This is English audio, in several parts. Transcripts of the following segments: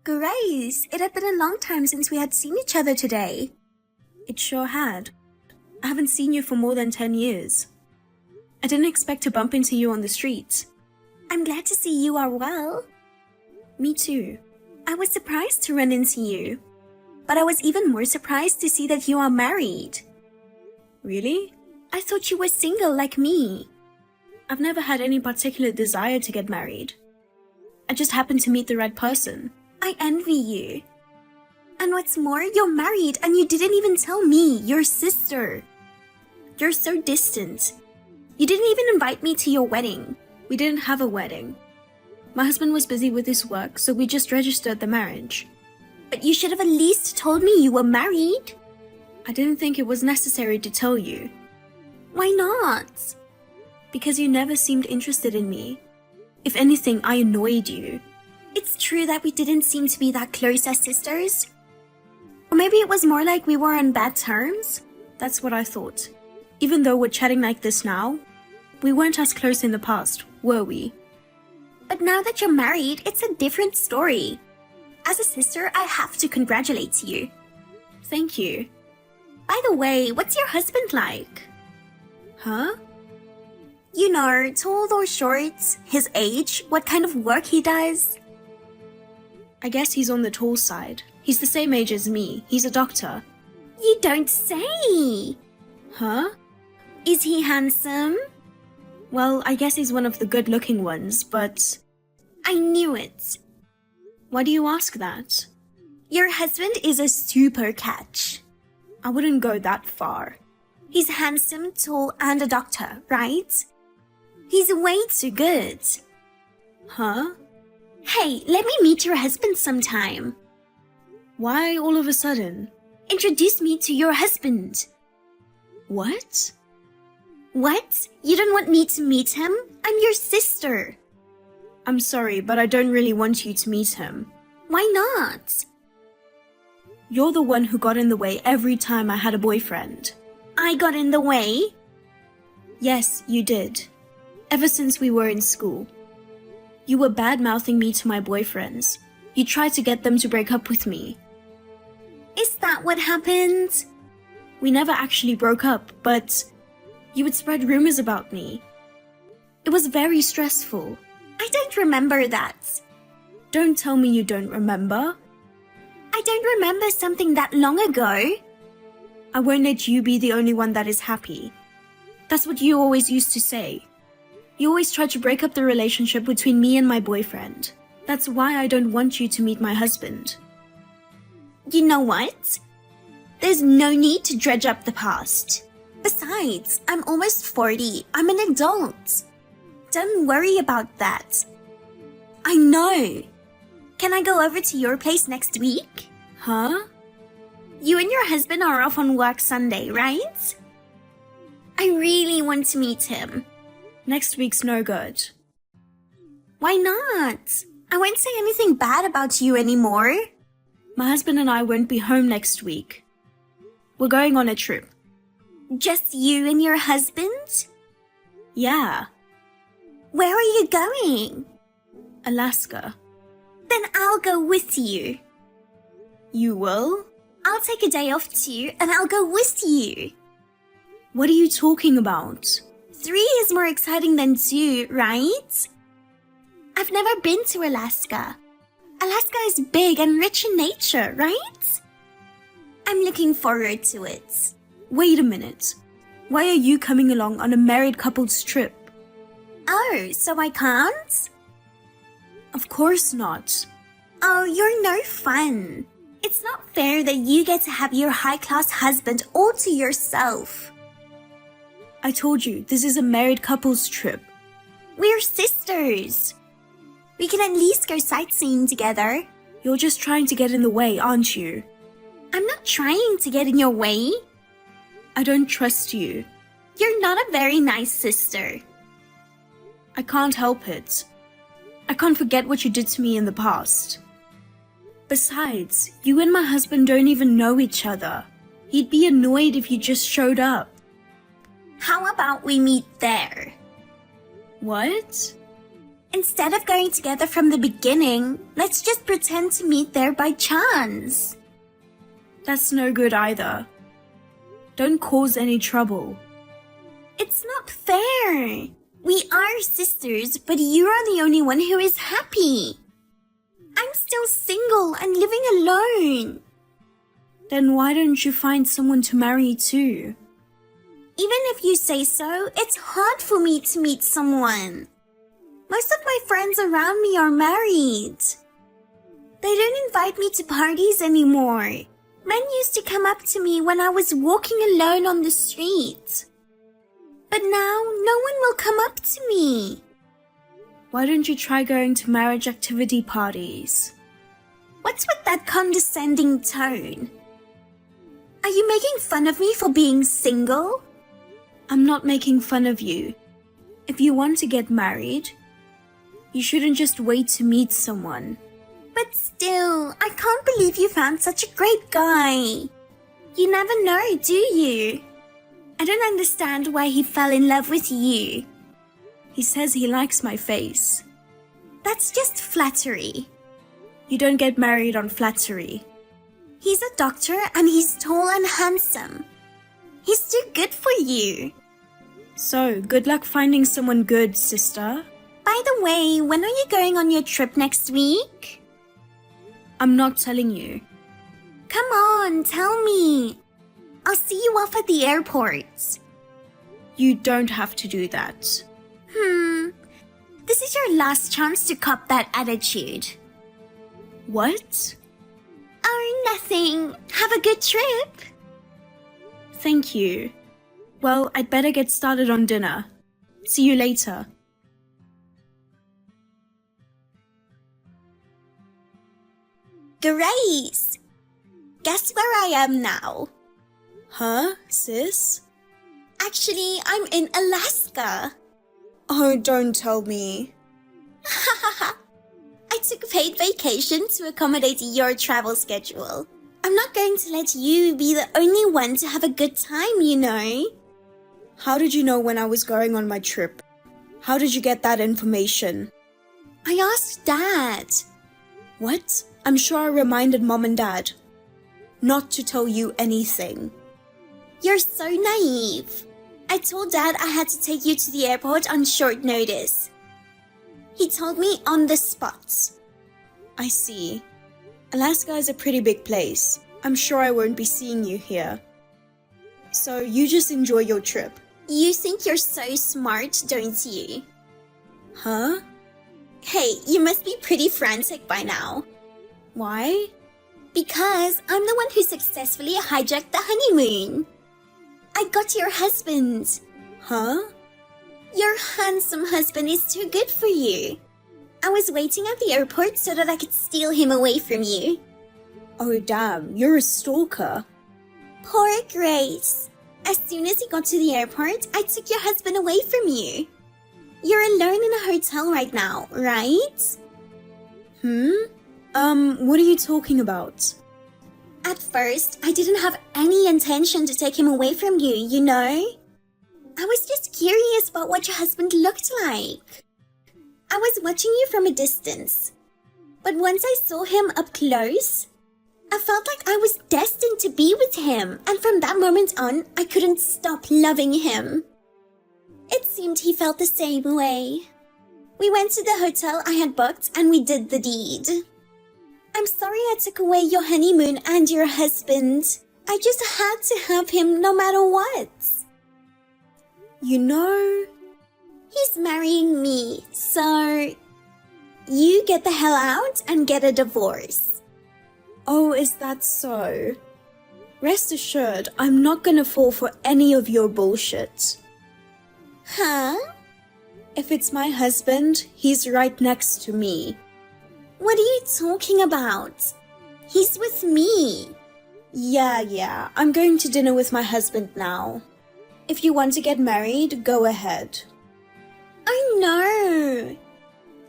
Grace, it had been a long time since we had seen each other today. It sure had. I haven't seen you for more than 10 years. I didn't expect to bump into you on the street. I'm glad to see you are well. Me too. I was surprised to run into you, but I was even more surprised to see that you are married. Really? I thought you were single like me. I've never had any particular desire to get married. I just happened to meet the right person. I envy you. And what's more, you're married and you didn't even tell me, your sister. You're so distant. You didn't even invite me to your wedding. We didn't have a wedding. My husband was busy with his work, so we just registered the marriage. But you should have at least told me you were married. I didn't think it was necessary to tell you. Why not? Because you never seemed interested in me. If anything, I annoyed you. It's true that we didn't seem to be that close as sisters. Or maybe it was more like we were on bad terms. That's what I thought. Even though we're chatting like this now, we weren't as close in the past, were we? But now that you're married, it's a different story. As a sister, I have to congratulate you. Thank you. By the way, what's your husband like? Huh? You know, tall or short, his age, what kind of work he does. I guess he's on the tall side. He's the same age as me. He's a doctor. You don't say! Huh? Is he handsome? Well, I guess he's one of the good-looking ones, but... I knew it. Why do you ask that? Your husband is a super catch. I wouldn't go that far. He's handsome, tall, and a doctor, right? He's way too good. Huh? Hey, let me meet your husband sometime. Why all of a sudden? Introduce me to your husband. What? What? You don't want me to meet him? I'm your sister. I'm sorry, but I don't really want you to meet him. Why not? You're the one who got in the way every time I had a boyfriend. I got in the way? Yes, you did. Ever since we were in school. You were bad-mouthing me to my boyfriends. You tried to get them to break up with me. Is that what happened? We never actually broke up, but you would spread rumors about me. It was very stressful. I don't remember that. Don't tell me you don't remember. I don't remember something that long ago. I won't let you be the only one that is happy. That's what you always used to say. You always tried to break up the relationship between me and my boyfriend. That's why I don't want you to meet my husband. You know what? There's no need to dredge up the past. Besides, I'm almost 40. I'm an adult. Don't worry about that. I know. Can I go over to your place next week? Huh? You and your husband are off on work Sunday, right? I really want to meet him. Next week's no good. Why not? I won't say anything bad about you anymore. My husband and I won't be home next week. We're going on a trip. Just you and your husband? Yeah. Where are you going? Alaska. Then I'll go with you. You will? I'll take a day off too, and I'll go with you. What are you talking about? 3 is more exciting than 2, right? I've never been to Alaska. Alaska is big and rich in nature, right? I'm looking forward to it. Wait a minute. Why are you coming along on a married couple's trip? Oh, so I can't? Of course not. Oh, you're no fun. It's not fair that you get to have your high-class husband all to yourself. I told you, this is a married couple's trip. We're sisters. We can at least go sightseeing together. You're just trying to get in the way, aren't you? I'm not trying to get in your way. I don't trust you. You're not a very nice sister. I can't help it. I can't forget what you did to me in the past. Besides, you and my husband don't even know each other. He'd be annoyed if you just showed up. How about we meet there? What? Instead of going together from the beginning, let's just pretend to meet there by chance. That's no good either. Don't cause any trouble. It's not fair. We are sisters, but you are the only one who is happy. I'm still single and living alone. Then why don't you find someone to marry too? Even if you say so, it's hard for me to meet someone. Most of my friends around me are married. They don't invite me to parties anymore. Men used to come up to me when I was walking alone on the street. But now, no one will come up to me. Why don't you try going to marriage activity parties? What's with that condescending tone? Are you making fun of me for being single? I'm not making fun of you. If you want to get married, you shouldn't just wait to meet someone. But still, I can't believe you found such a great guy. You never know, do you? I don't understand why he fell in love with you. He says he likes my face. That's just flattery. You don't get married on flattery. He's a doctor and he's tall and handsome. He's too good for you. So, good luck finding someone good, sister. By the way, when are you going on your trip next week? I'm not telling you. Come on, tell me. I'll see you off at the airport. You don't have to do that. This is your last chance to cop that attitude. What? Oh, nothing. Have a good trip. Thank you. Well, I'd better get started on dinner. See you later. Grace! Guess where I am now? Huh, sis? Actually, I'm in Alaska. Oh, don't tell me. I took paid vacation to accommodate your travel schedule. I'm not going to let you be the only one to have a good time, you know. How did you know when I was going on my trip? How did you get that information? I asked Dad. What? I'm sure I reminded Mom and Dad not to tell you anything. You're so naive. I told Dad I had to take you to the airport on short notice. He told me on the spot. I see. Alaska is a pretty big place. I'm sure I won't be seeing you here. So you just enjoy your trip. You think you're so smart, don't you? Huh? Hey, you must be pretty frantic by now. Why? Because I'm the one who successfully hijacked the honeymoon. I got your husband. Huh? Your handsome husband is too good for you. I was waiting at the airport so that I could steal him away from you. Oh damn, you're a stalker. Poor Grace. As soon as he got to the airport, I took your husband away from you. You're alone in a hotel right now, right? What are you talking about? At first, I didn't have any intention to take him away from you, you know? I was just curious about what your husband looked like. I was watching you from a distance. But once I saw him up close, I felt like I was destined to be with him, and from that moment on, I couldn't stop loving him. It seemed he felt the same way. We went to the hotel I had booked and we did the deed. I'm sorry I took away your honeymoon and your husband. I just had to have him no matter what. You know, he's marrying me, so you get the hell out and get a divorce. Oh, is that so? Rest assured, I'm not gonna fall for any of your bullshit. Huh? If it's my husband, he's right next to me. What are you talking about? He's with me. Yeah, I'm going to dinner with my husband now. If you want to get married, go ahead. Oh no!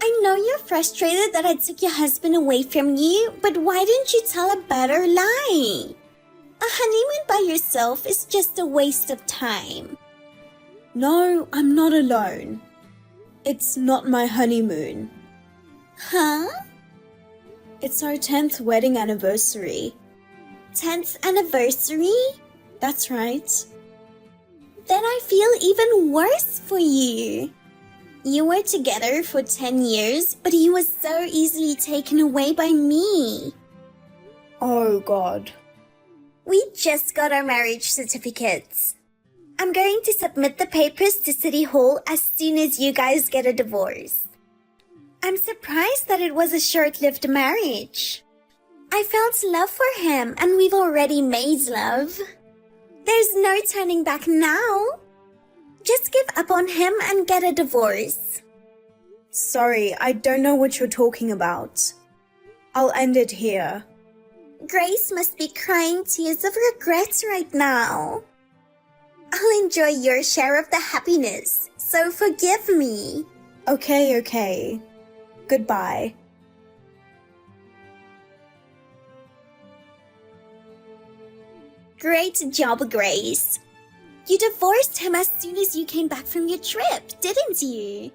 I know you're frustrated that I took your husband away from you, but why didn't you tell a better lie? A honeymoon by yourself is just a waste of time. No, I'm not alone. It's not my honeymoon. Huh? It's our 10th wedding anniversary. 10th anniversary? That's right. Then I feel even worse for you. You were together for 10 years, but he was so easily taken away by me. Oh God. We just got our marriage certificates. I'm going to submit the papers to City Hall as soon as you guys get a divorce. I'm surprised that it was a short-lived marriage. I felt love for him and we've already made love. There's no turning back now. Just give up on him and get a divorce. Sorry, I don't know what you're talking about. I'll end it here. Grace must be crying tears of regret right now. I'll enjoy your share of the happiness, so forgive me. Okay. Goodbye. Great job, Grace. You divorced him as soon as you came back from your trip, didn't you?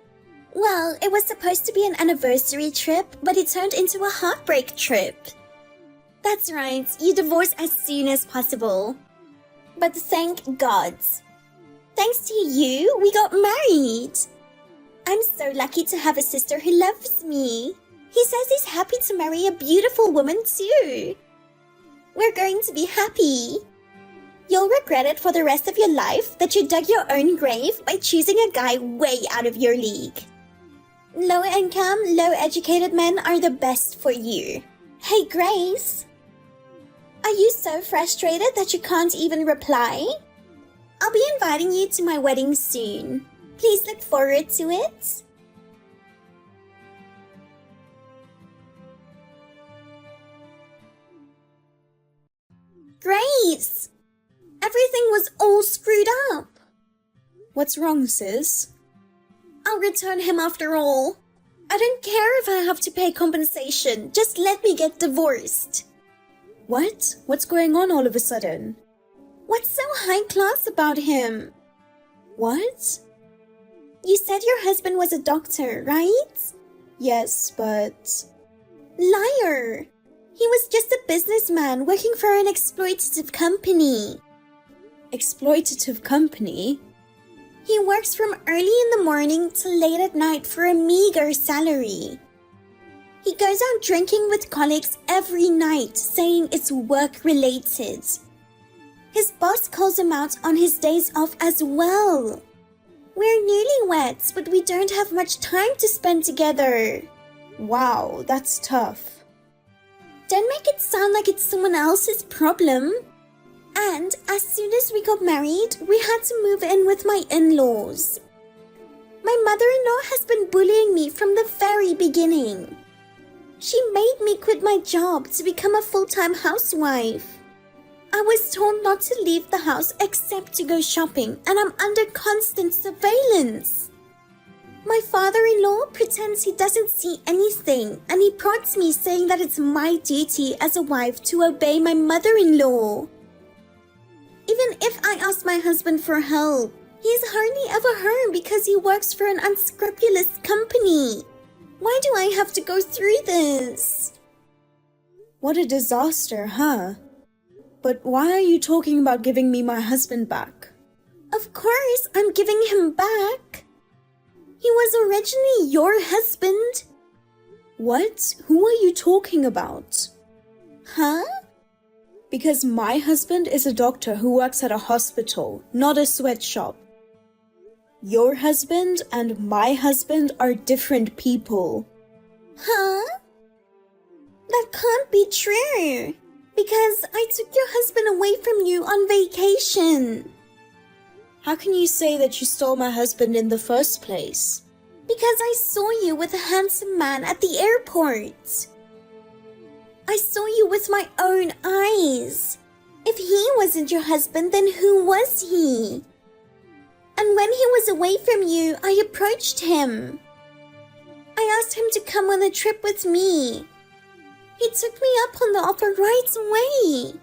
Well, it was supposed to be an anniversary trip, but it turned into a heartbreak trip. That's right, you divorced as soon as possible. But thank God. Thanks to you, we got married. I'm so lucky to have a sister who loves me. He says he's happy to marry a beautiful woman too. We're going to be happy. You'll regret it for the rest of your life that you dug your own grave by choosing a guy way out of your league. Low income, low educated men are the best for you. Hey, Grace. Are you so frustrated that you can't even reply? I'll be inviting you to my wedding soon. Please look forward to it. Grace! Everything was all screwed up. What's wrong, sis? I'll return him after all. I don't care if I have to pay compensation. Just let me get divorced. What? What's going on all of a sudden? What's so high class about him? What? You said your husband was a doctor, right? Yes, but... Liar! He was just a businessman working for an exploitative company. Exploitative company? He works from early in the morning till late at night for a meager salary. He goes out drinking with colleagues every night, saying it's work-related. His boss calls him out on his days off as well. We're newlyweds, but we don't have much time to spend together. Wow, that's tough. Don't make it sound like it's someone else's problem. And as soon as we got married, we had to move in with my in-laws. My mother-in-law has been bullying me from the very beginning. She made me quit my job to become a full-time housewife. I was told not to leave the house except to go shopping, and I'm under constant surveillance. My father-in-law pretends he doesn't see anything, and he prods me saying that it's my duty as a wife to obey my mother-in-law. Even if I ask my husband for help, he's hardly ever home because he works for an unscrupulous company. Why do I have to go through this? What a disaster, huh? But why are you talking about giving me my husband back? Of course, I'm giving him back. He was originally your husband. What? Who are you talking about? Huh? Because my husband is a doctor who works at a hospital, not a sweatshop. Your husband and my husband are different people. Huh? That can't be true. Because I took your husband away from you on vacation. How can you say that you stole my husband in the first place? Because I saw you with a handsome man at the airport. I saw you with my own eyes. If he wasn't your husband, then who was he? And when he was away from you, I approached him. I asked him to come on a trip with me. He took me up on the offer right away.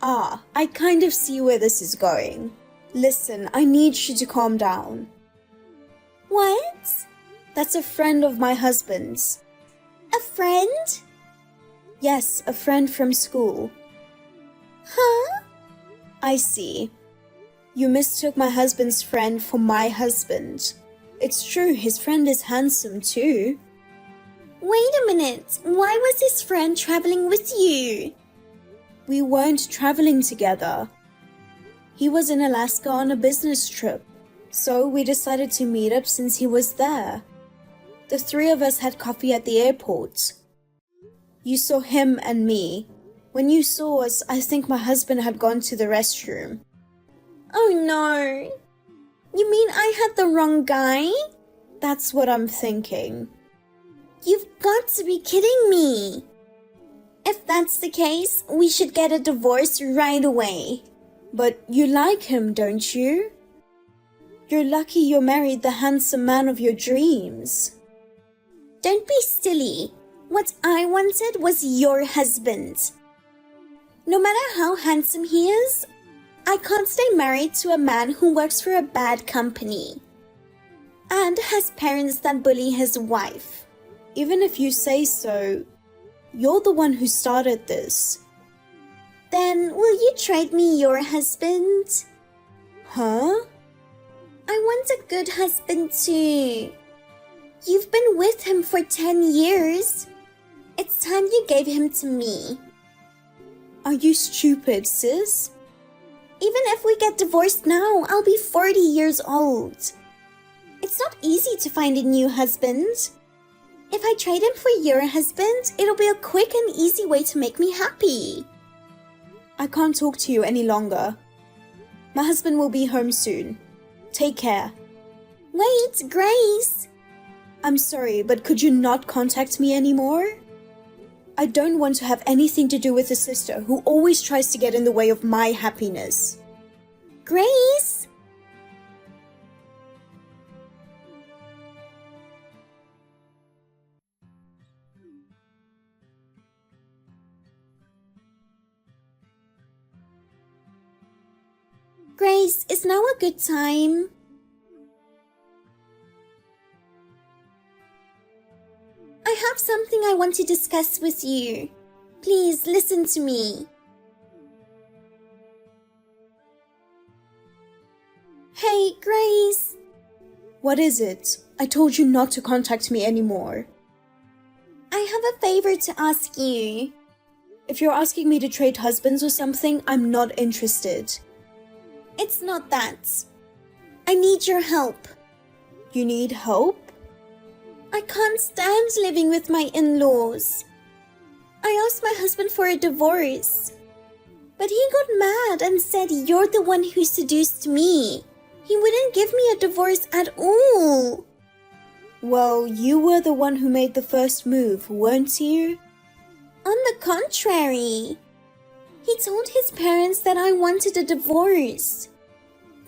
Ah, I kind of see where this is going. Listen, I need you to calm down. What? That's a friend of my husband's. A friend? Yes, a friend from school. Huh? I see. You mistook my husband's friend for my husband. It's true, his friend is handsome too. Wait a minute, why was his friend traveling with you? We weren't traveling together. He was in Alaska on a business trip, so we decided to meet up since he was there. The three of us had coffee at the airport. You saw him and me. When you saw us, I think my husband had gone to the restroom. Oh no. You mean I had the wrong guy? That's what I'm thinking. You've got to be kidding me. If that's the case, we should get a divorce right away. But you like him, don't you? You're lucky you married the handsome man of your dreams. Don't be silly. What I wanted was your husband. No matter how handsome he is, I can't stay married to a man who works for a bad company and has parents that bully his wife. Even if you say so, you're the one who started this. Then will you trade me your husband? Huh? I want a good husband too. You've been with him for 10 years. It's time you gave him to me. Are you stupid, sis? Even if we get divorced now, I'll be 40 years old. It's not easy to find a new husband. If I trade him for your husband, it'll be a quick and easy way to make me happy. I can't talk to you any longer. My husband will be home soon. Take care. Wait, Grace. I'm sorry, but could you not contact me anymore? I don't want to have anything to do with a sister who always tries to get in the way of my happiness. Grace? Grace, is now a good time? I have something I want to discuss with you. Please listen to me. Hey, Grace. What is it? I told you not to contact me anymore. I have a favor to ask you. If you're asking me to trade husbands or something, I'm not interested. It's not that. I need your help. You need help? I can't stand living with my in-laws. I asked my husband for a divorce, but he got mad and said you're the one who seduced me. He wouldn't give me a divorce at all. Well, you were the one who made the first move, weren't you? On the contrary, he told his parents that I wanted a divorce.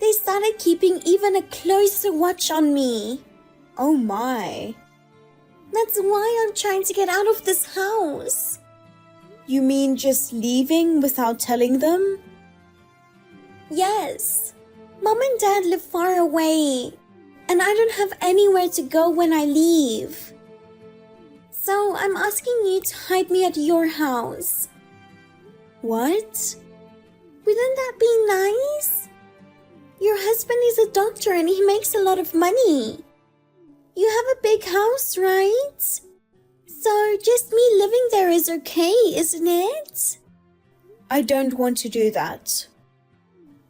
They started keeping even a closer watch on me. Oh my. That's why I'm trying to get out of this house. You mean just leaving without telling them? Yes. Mom and Dad live far away, and I don't have anywhere to go when I leave. So I'm asking you to hide me at your house. What? Wouldn't that be nice? Your husband is a doctor and he makes a lot of money. You have a big house, right? So just me living there is okay, isn't it? I don't want to do that.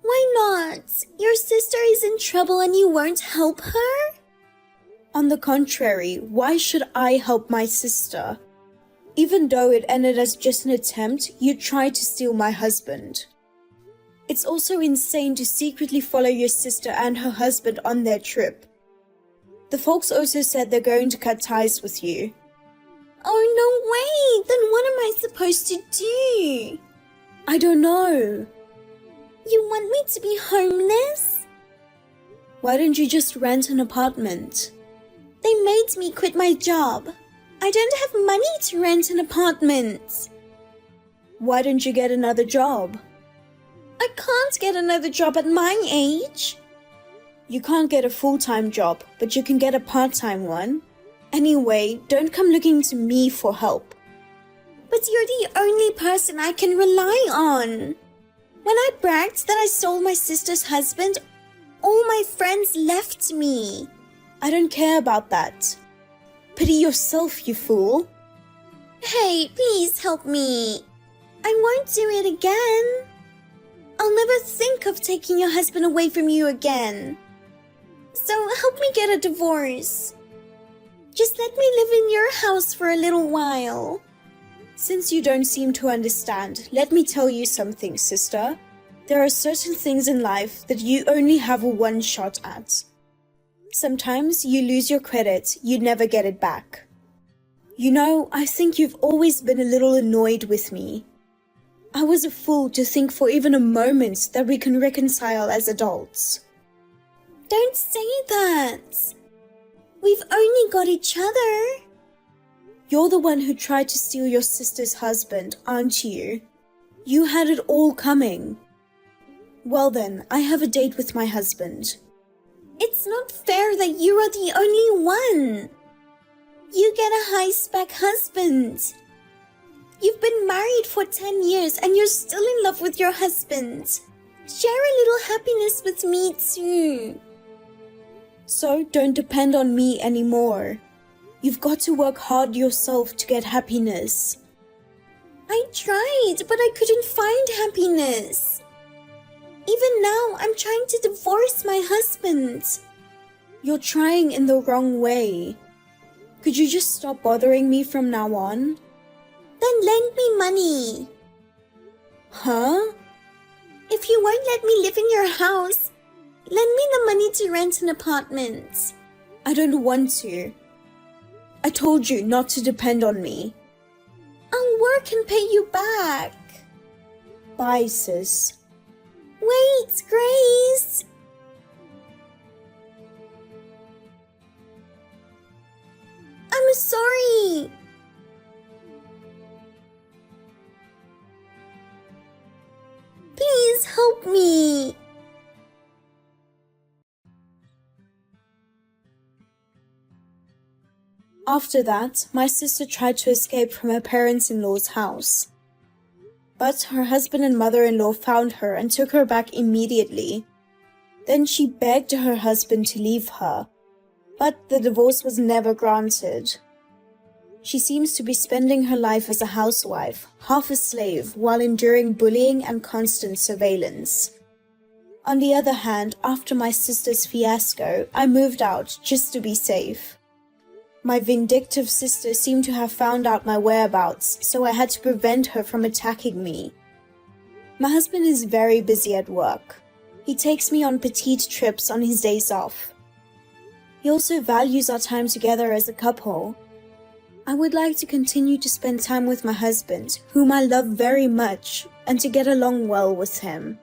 Why not? Your sister is in trouble and you won't help her? On the contrary, why should I help my sister? Even though it ended as just an attempt, you tried to steal my husband. It's also insane to secretly follow your sister and her husband on their trip. The folks also said they're going to cut ties with you. Oh, no way! Then what am I supposed to do? I don't know. You want me to be homeless? Why don't you just rent an apartment? They made me quit my job. I don't have money to rent an apartment. Why don't you get another job? I can't get another job at my age. You can't get a full-time job, but you can get a part-time one. Anyway, don't come looking to me for help. But you're the only person I can rely on. When I bragged that I stole my sister's husband, all my friends left me. I don't care about that. Pity yourself, you fool. Hey, please help me. I won't do it again. I'll never think of taking your husband away from you again. So help me get a divorce. Just let me live in your house for a little while. Since you don't seem to understand, let me tell you something, sister. There are certain things in life that you only have a one shot at. Sometimes you lose your credit, you never get it back. You know, I think you've always been a little annoyed with me. I was a fool to think for even a moment that we can reconcile as adults. Don't say that. We've only got each other. You're the one who tried to steal your sister's husband, aren't you? You had it all coming. Well then, I have a date with my husband. It's not fair that you are the only one. You get a high-spec husband. You've been married for 10 years and you're still in love with your husband. Share a little happiness with me too. So don't depend on me anymore. You've got to work hard yourself to get happiness. I tried, but I couldn't find happiness. Even now, I'm trying to divorce my husband. You're trying in the wrong way. Could you just stop bothering me from now on? Then lend me money. Huh? If you won't let me live in your house, lend me the money to rent an apartment. I don't want to. I told you not to depend on me. I'll work and pay you back. Bye, sis. Wait, Grace. I'm sorry. Please help me. After that, my sister tried to escape from her parents-in-law's house. But her husband and mother-in-law found her and took her back immediately. Then she begged her husband to leave her, but the divorce was never granted. She seems to be spending her life as a housewife, half a slave, while enduring bullying and constant surveillance. On the other hand, after my sister's fiasco, I moved out just to be safe. My vindictive sister seemed to have found out my whereabouts, so I had to prevent her from attacking me. My husband is very busy at work. He takes me on petite trips on his days off. He also values our time together as a couple. I would like to continue to spend time with my husband, whom I love very much, and to get along well with him.